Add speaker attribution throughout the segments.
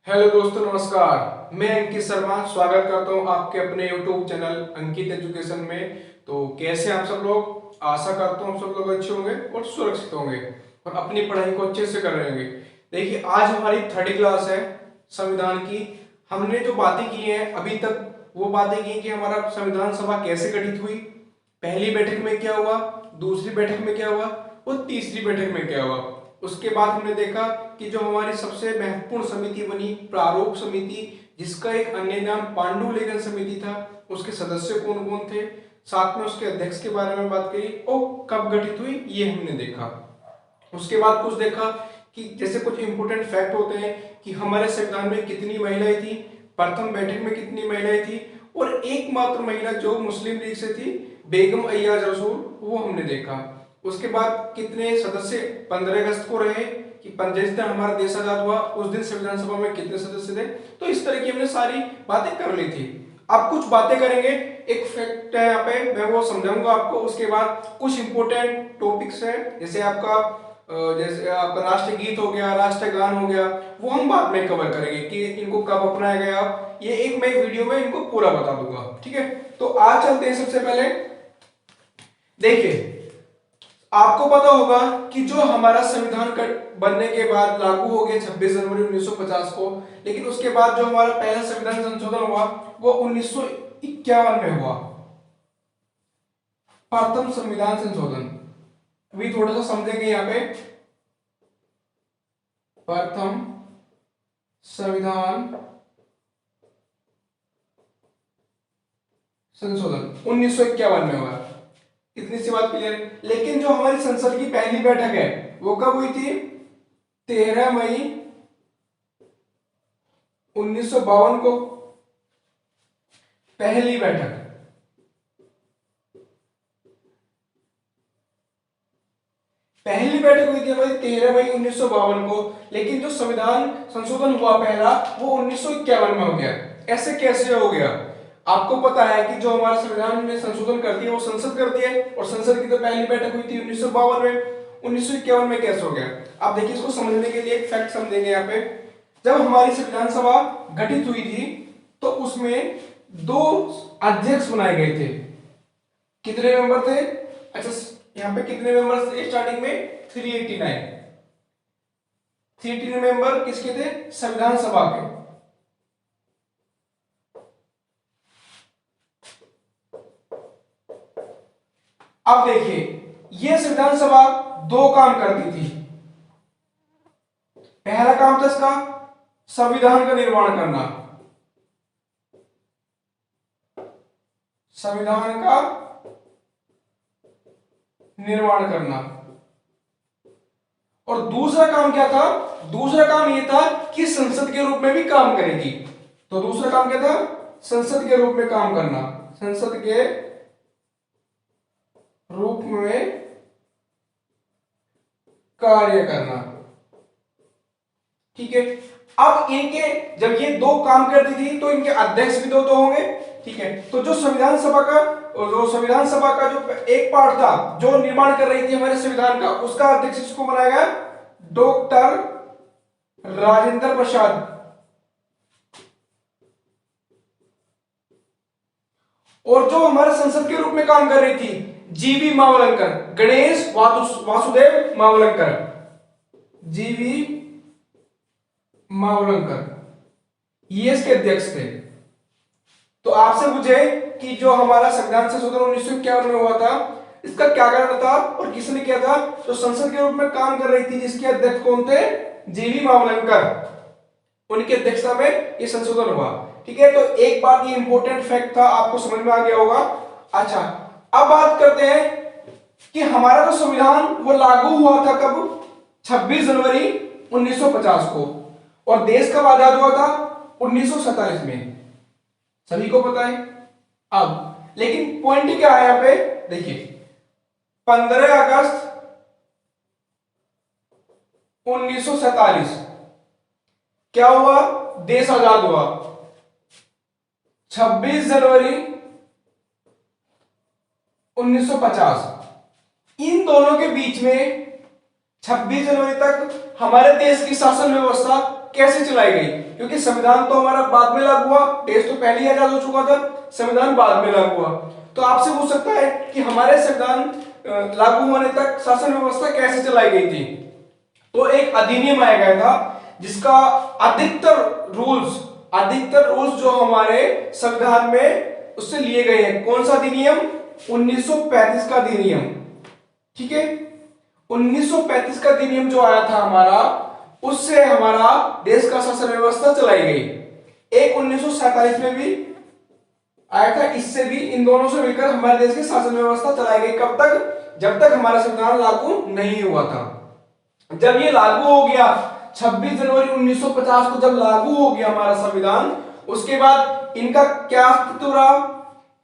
Speaker 1: Hello दोस्तों, नमस्कार। मैं अंकित शर्मा स्वागत करता हूं आपके अपने यूट्यूब चैनल अंकित एजुकेशन में। तो कैसे आप सब लोग? आशा करता हूं आप सब लोग अच्छे होंगे और सुरक्षित होंगे और अपनी पढ़ाई को अच्छे से कर रहे होंगे। देखिए, आज हमारी थर्ड क्लास है संविधान की। हमने जो बातें की हैं अभी तक, वो बातें की कि हमारा संविधान सभा कैसे गठित हुई, पहली बैठक में क्या हुआ, दूसरी बैठक में क्या हुआ और तीसरी बैठक में क्या हुआ। उसके बाद हमने देखा कि जो हमारी सबसे महत्वपूर्ण समिति बनी, प्रारूप समिति, जिसका एक अन्य नाम पांडुलेखन समिति था, उसके सदस्य कौन कौन थे, साथ में उसके अध्यक्ष के बारे में बात करी और कब गठित हुई ये हमने देखा। उसके बाद कुछ देखा कि जैसे कुछ इंपोर्टेंट फैक्ट होते हैं कि हमारे संविधान में कितनी महिलाएं थी, प्रथम बैठक में कितनी महिलाएं थी और एकमात्र महिला जो मुस्लिम लीग से थी, बेगम अय्याज रसूल, वो हमने देखा। उसके बाद कितने सदस्य 15 अगस्त को रहे कि जिस दिन हमारा देश आजाद हुआ उस दिन संविधान सभा में कितने सदस्य थे। तो इस तरह की हमने सारी बातें कर ली थी। अब कुछ बातें करेंगे, एक फैक्ट है यहाँ पे, मैं वो समझाऊंगा आपको। उसके बाद कुछ इंपोर्टेंट टॉपिक्स है, जैसे आपका राष्ट्रीय गीत हो गया, राष्ट्रगान हो गया, वो हम बाद में कवर करेंगे कि इनको कब अपनाया गया। ये एक मैं वीडियो में इनको पूरा बता दूंगा, ठीक है। तो आज चलते हैं। सबसे पहले देखिए, आपको पता होगा कि जो हमारा संविधान बनने के बाद लागू हो गया 26 जनवरी 1950 को, लेकिन उसके बाद जो हमारा पहला संविधान संशोधन हुआ वो 1951 में हुआ, प्रथम संविधान संशोधन। अभी थोड़ा सा समझेंगे यहाँ पे। प्रथम संविधान संशोधन 1951 में हुआ। इतनी सी बात क्लियर है। लेकिन जो हमारी संसद की पहली बैठक है वो कब हुई थी? 13 मई 1952 को पहली बैठक। पहली बैठक हुई थी हमारी 13 मई 1952 को, लेकिन जो संविधान संशोधन हुआ पहला वो 1951 में हो गया। ऐसे कैसे हो गया? आपको पता है कि जो हमारा संविधान में संशोधन कर दिया वो संसद करती है, और संसद की तो पहली बैठक हुई थी 1952 में। 1951 में कैसे हो गया? आप देखिए, इसको समझने के लिए एक फैक्ट समझेंगे यहाँ पे। जब हमारी संविधान सभा गठित हुई थी तो उसमें 2 अध्यक्ष बनाए गए थे। कितने मेंबर थे? अच्छा, यहाँ पे कितने मेंबर थे स्टार्टिंग में? 389। 389 मेंबर किसके थे? संविधान सभा के। अब देखिए, यह संविधान सभा 2 काम करती थी। पहला काम था इसका संविधान का निर्माण करना, संविधान का निर्माण करना। और दूसरा काम क्या था? दूसरा काम यह था कि संसद के रूप में भी काम करेगी। तो दूसरा काम क्या था? संसद के रूप में काम करना, संसद के रूप में कार्य करना, ठीक है। अब इनके जब ये 2 काम करती थी तो इनके अध्यक्ष भी 2 होंगे, ठीक है। तो जो संविधान सभा का जो एक पार्ट था जो निर्माण कर रही थी हमारे संविधान का, उसका अध्यक्ष इसको बनाया गया डॉक्टर राजेंद्र प्रसाद। और जो हमारे संसद के रूप में काम कर रही थी जीवी मावलंकर, गणेश वासुदेव मावलंकर, जीवी मावलंकर, ये इसके अध्यक्ष थे। तो आपसे पूछे कि जो हमारा संविधान संशोधन 1951 में हुआ था, इसका क्या कारण था और किसने किया था? तो संसद के रूप में काम कर रही थी जिसके अध्यक्ष कौन थे? जीवी मावलंकर, उनकी अध्यक्षता में यह संशोधन हुआ, ठीक है। तो एक बात, ये इंपॉर्टेंट फैक्ट था, आपको समझ में आ गया होगा। अच्छा, अब बात करते हैं कि हमारा जो संविधान वो लागू हुआ था कब? 26 जनवरी 1950 को। और देश कब आजाद हुआ था? 1947 में। सभी को पता है। अब लेकिन पॉइंट क्या है यहां पे? देखिए, 15 अगस्त 1947 क्या हुआ? देश आजाद हुआ। 26 जनवरी 1950, इन दोनों के बीच में 26 जनवरी तक हमारे देश की शासन व्यवस्था कैसे चलाई गई, क्योंकि संविधान तो हमारा बाद में लागू हुआ, देश तो पहले ही आजाद हो चुका था, संविधान बाद में लागू हुआ। तो आपसे पूछ सकता है कि हमारे संविधान लागू होने तक शासन व्यवस्था कैसे चलाई गई थी। तो एक अधिनियम आया गया था जिसका अधिकतर रूल्स जो हमारे संविधान में उससे लिए गए हैं। कौन सा अधिनियम? 1935 का अधिनियम। ठीक है, 1935 का अधिनियम जो आया था हमारा, उससे हमारा देश का शासन व्यवस्था चलाई गई। एक 1947 में भी आया था, इससे भी, इन दोनों से मिलकर हमारे देश की शासन व्यवस्था चलाई गई। कब तक? जब तक हमारा संविधान लागू नहीं हुआ था। जब ये लागू हो गया 26 जनवरी 1950 को, जब लागू हो गया हमारा संविधान, उसके बाद इनका क्या अस्तित्व रहा?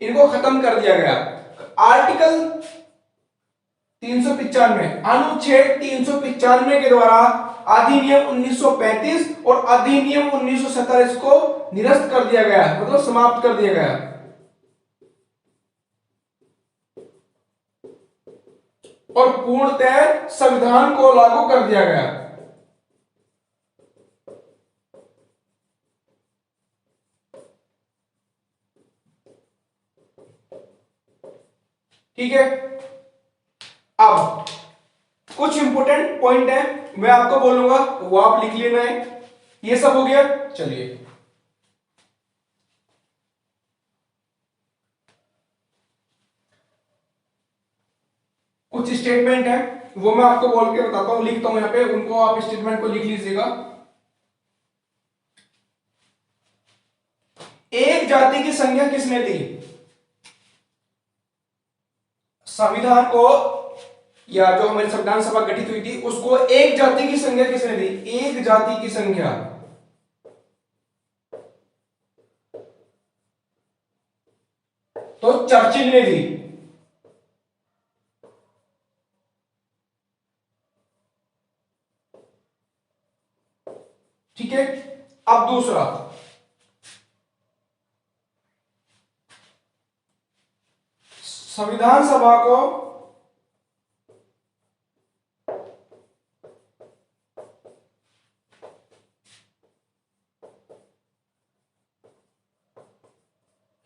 Speaker 1: इनको खत्म कर दिया गया। आर्टिकल 395, अनुच्छेद 395 के द्वारा अधिनियम 1935 और अधिनियम 1947 को निरस्त कर दिया गया, मतलब समाप्त कर दिया गया। और पूर्णतः संविधान को लागू कर दिया गया। ठीक है, अब कुछ इंपोर्टेंट पॉइंट है, मैं आपको बोलूंगा, वो आप लिख लेना है। ये सब हो गया। चलिए, कुछ स्टेटमेंट है वो मैं आपको बोल के बताता हूं, लिखता हूं यहां पे, उनको आप स्टेटमेंट को लिख लीजिएगा। एक जाति की संज्ञा किसने दी? संविधान को, या जो हमारी संविधान सभा गठित हुई थी, उसको एक जाति की संज्ञा किसने दी? एक जाति की संज्ञा तो चर्चिल ने दी। ठीक है, अब दूसरा, संविधान सभा को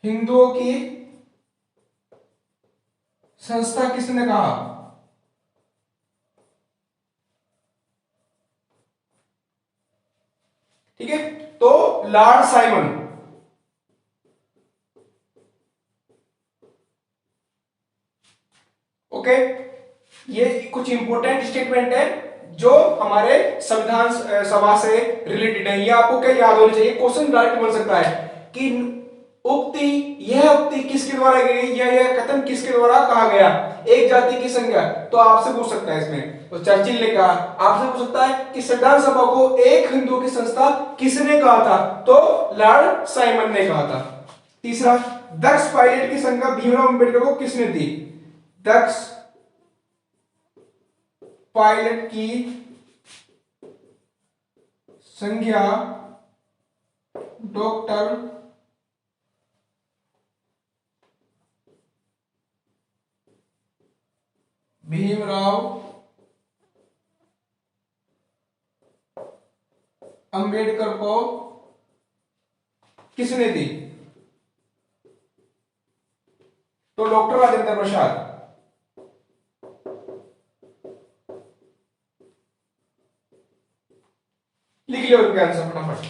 Speaker 1: हिंदुओं की संस्था किसने कहा? ठीक है, तो लॉर्ड साइमन। ओके, ये कुछ इंपोर्टेंट स्टेटमेंट है जो हमारे संविधान सभा से रिलेटेड है। ये आपको क्या याद होनी चाहिए, क्वेश्चन डायरेक्ट बन सकता है कि यह उक्ति किसके द्वारा की गई, यह कथन किसके द्वारा कहा गया? एक जाति की संज्ञा, तो आपसे पूछ सकता है इसमें। तो चर्चिल ने कहा। आपसे पूछ सकता है कि संविधान सभा को एक हिंदुओं की संस्था किसने कहा था? तो लॉर्ड साइमन ने कहा था। तीसरा, दक्ष पायलट की संज्ञा भीमराव अंबेडकर को किसने दी? दक्ष पायलट की संज्ञा डॉक्टर भीमराव अंबेडकर को किसने दी? तो डॉक्टर राजेंद्र प्रसाद। लिख लो इनका आंसर फटाफट,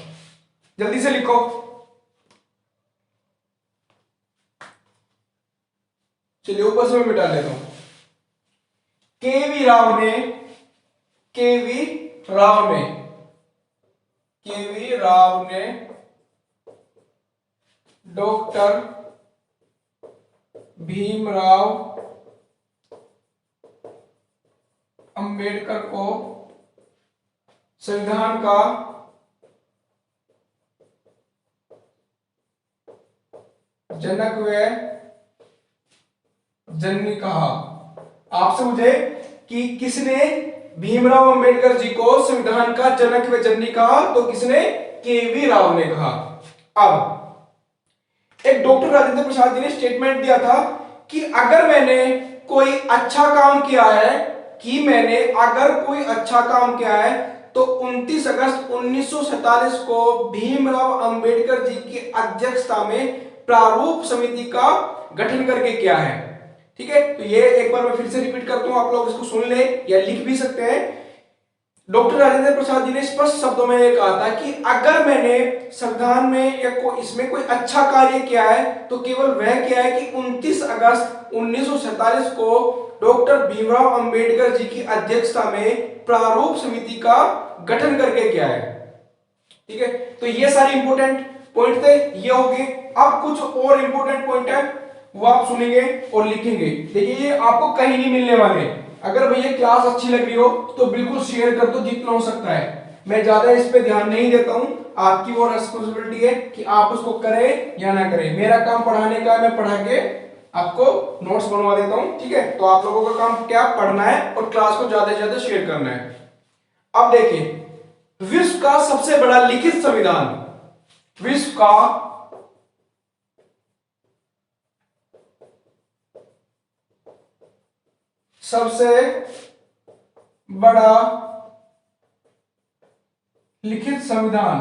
Speaker 1: जल्दी से लिखो। चलिए ऊपर से मैं मिटा लेता हूं। केवी राव ने डॉक्टर भीमराव अंबेडकर को संविधान का जनक व जननी कहा। आपसे मुझे कि किसने भीमराव अंबेडकर जी को संविधान का जनक व जननी कहा? तो किसने? केवी राव ने कहा। अब एक डॉक्टर राजेंद्र प्रसाद जी ने स्टेटमेंट दिया था कि अगर मैंने कोई अच्छा काम किया है तो 29 अगस्त 1947 को भीमराव अंबेडकर जी की अध्यक्षता में प्रारूप समिति का गठन करके किया है। ठीक है, तो ये एक बार मैं फिर से रिपीट करता हूं, आप लोग इसको सुन ले या लिख भी सकते हैं। डॉक्टर राजेंद्र प्रसाद जी ने स्पष्ट शब्दों में यह कहा था कि अगर मैंने संविधान में या इसमें कोई अच्छा कार्य किया है तो केवल वह किया है कि 29 अगस्त 1947 को डॉक्टर भीमराव अंबेडकर जी की अध्यक्षता में प्रारूप समिति का गठन करके किया है। ठीक है, तो ये सारे इंपोर्टेंट पॉइंट थे, ये हो गए। अब कुछ और इंपोर्टेंट पॉइंट है वो आप सुनेंगे और लिखेंगे। देखिए ये आपको कहीं नहीं मिलने वाले। अगर भैया क्लास अच्छी लग रही हो तो बिल्कुल शेयर कर दो जितना हो सकता है। मैं ज्यादा इस पे ध्यान नहीं देता हूं, आपकी वो रिस्पांसिबिलिटी है कि आप उसको करें या ना करें। मेरा काम पढ़ाने का है, मैं पढ़ा के आपको नोट्स बनवा देता हूं। ठीक है, तो आप लोगों का काम क्या पढ़ना है और क्लास को ज्यादा से ज्यादा शेयर करना है। अब देखिए विश्व का सबसे बड़ा लिखित संविधान, विश्व का सबसे बड़ा लिखित संविधान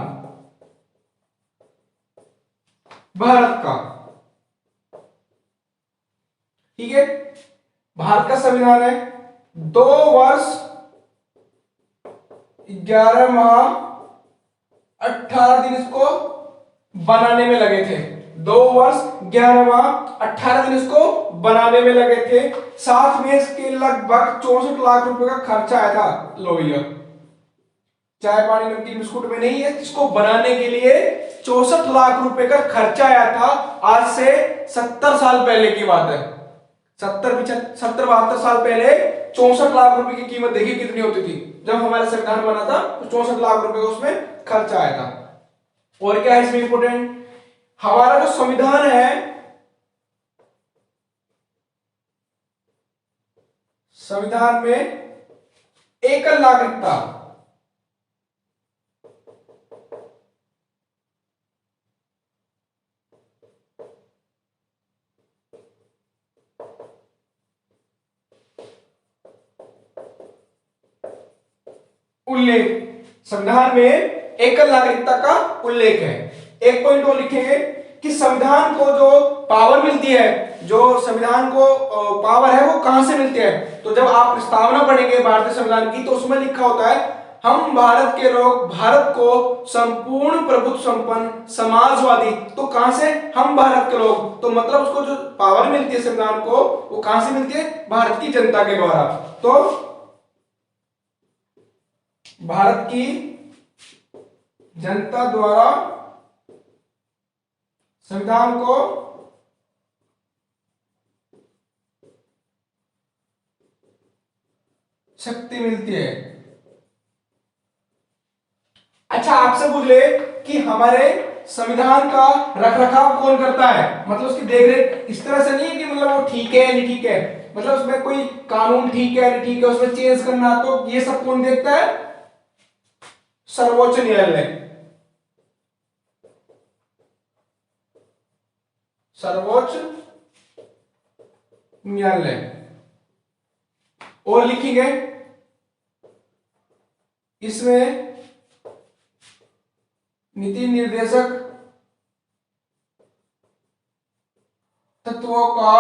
Speaker 1: भारत का। ठीक है, भारत का संविधान है। 2 वर्ष 11 माह 18 दिन इसको बनाने में लगे थे। 2 वर्ष 11 माह 18 दिन इसको बनाने में लगे थे। साथ में इसके लगभग 64 लाख रुपए का खर्चा आया था। लो भैया, चाय पानी नमकीन बिस्कुट में नहीं है, इसको बनाने के लिए 64 लाख रुपए का खर्चा आया था। आज से 70 साल पहले की बात है। 70-72 साल पहले 64 लाख रुपए की कीमत देखिए कितनी होती थी। जब हमारा संविधान बना था तो 64 लाख रुपए का उसमें खर्चा आया था। और क्या है इसमें इंपोर्टेंट, हमारा जो संविधान है, संविधान में एकल नागरिकता, उल्लेख, संविधान में एकल नागरिकता का उल्लेख है। एक पॉइंट और लिखेंगे कि संविधान को जो पावर मिलती है, जो संविधान को पावर है वो कहां से मिलती है। तो जब आप प्रस्तावना पढ़ेंगे भारतीय संविधान की तो उसमें लिखा होता है हम भारत के लोग भारत को संपूर्ण प्रभुत्व संपन्न समाजवादी। तो कहां से, हम भारत के लोग, तो मतलब उसको जो पावर मिलती है संविधान को वो कहां से मिलती है, भारत की जनता के द्वारा। तो भारत की जनता द्वारा संविधान को शक्ति मिलती है। अच्छा, आपसे पूछ ले कि हमारे संविधान का रखरखाव कौन करता है, मतलब उसकी देखरेख इस तरह से नहीं है कि मतलब वो ठीक है नहीं ठीक है, मतलब उसमें कोई कानून ठीक है नहीं ठीक है उसमें चेंज करना, तो ये सब कौन देखता है, सर्वोच्च न्यायालय। सर्वोच्च न्यायालय। और लिखेंगे इसमें नीति निर्देशक तत्वों का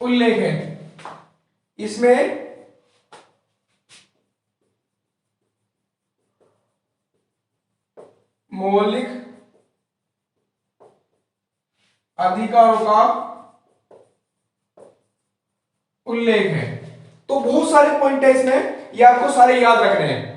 Speaker 1: उल्लेख है। इसमें मौलिक अधिकारों का उल्लेख है। तो बहुत सारे पॉइंट है इसमें, ये आपको सारे याद रखने हैं।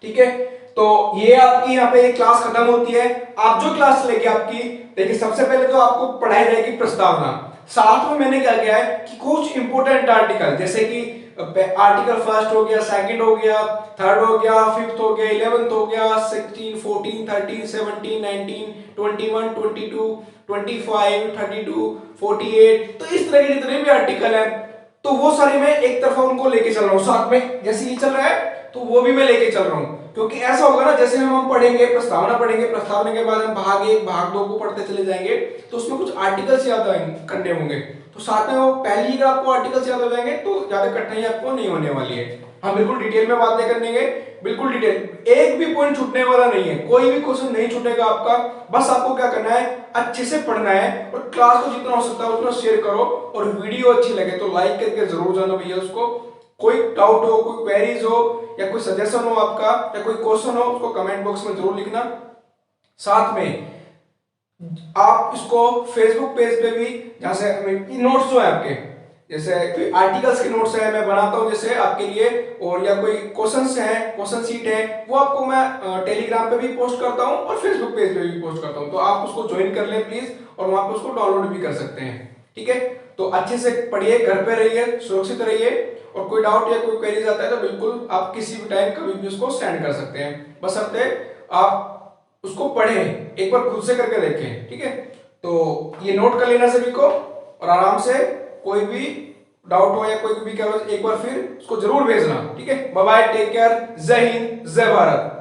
Speaker 1: ठीक है, तो ये आपकी यहाँ पे क्लास खत्म होती है। आप जो क्लास लेगी आपकी, देखिए सबसे पहले तो आपको पढ़ाई जाएगी प्रस्तावना। साथ में मैंने क्या किया है कि कुछ इंपोर्टेंट आर्टिकल, जैसे कि आर्टिकल फर्स्ट हो गया, सेकंड हो गया, थर्ड हो गया, फिफ्थ हो गया, 11th हो गया, 16, 14, 13, 17, 19, 21, 22, 25, 32, 48, तो इस तरह के जितने भी आर्टिकल है तो वो सारे मैं एक तरफा उनको लेके चल रहा हूँ साथ में। जैसे ये चल रहा है तो वो भी मैं लेके चल रहा हूँ, क्योंकि ऐसा होगा ना जैसे हम पढ़ेंगे प्रस्तावना पढ़ेंगे, प्रस्तावना के बाद हम भाग 1 भाग 2 को पढ़ते चले जाएंगे तो उसमें कुछ आर्टिकल्स याद करने होंगे, तो साथ में वो पहली ही आपको आर्टिकल्स याद हो जाएंगे तो ज्यादा कठिनाई आपको नहीं होने वाली है। हम बिल्कुल डिटेल में बातें करेंगे, बिल्कुल डिटेल, एक भी पॉइंट छूटने वाला नहीं है, कोई भी क्वेश्चन नहीं छूटेगा आपका। बस आपको क्या करना है, अच्छे से पढ़ना है और क्लास को जितना हो सकता है उतना शेयर करो, और वीडियो अच्छी लगे तो लाइक करके जरूर जाना भैया उसको। कोई डाउट हो, कोई क्वेरीज हो या कोई सजेशन हो आपका या कोई क्वेश्चन हो, उसको कमेंट बॉक्स में जरूर लिखना। साथ में आप इसको फेसबुक पेज पे भी, जहां से नोट्स जो है आपके, जैसे कोई आर्टिकल्स के नोट्स है मैं बनाता हूं जैसे आपके लिए, और या कोई क्वेश्चंस है, क्वेश्चन शीट है, वो आपको मैं टेलीग्राम पे भी पोस्ट करता हूं और फेसबुक पेज पे भी पोस्ट करता हूं, तो आप उसको ज्वाइन कर लें प्लीज, और वहां पे उसको डाउनलोड भी कर सकते हैं। ठीक है, तो अच्छे से पढ़िए, घर पे रहिए, सुरक्षित रहिए, और कोई डाउट या कोई क्वेरीज आता है तो बिल्कुल आप किसी भी टाइम कभी भी उसको सेंड कर सकते हैं, बशर्ते आप उसको पढ़ें, एक बार खुद से करके देखें। ठीक है, तो ये नोट कर लेना सभी को, और आराम से कोई भी डाउट हो या कोई भी क्या, एक बार फिर उसको जरूर भेजना। ठीक है, बाय बाय, टेक केयर, जय हिंद, जय भारत।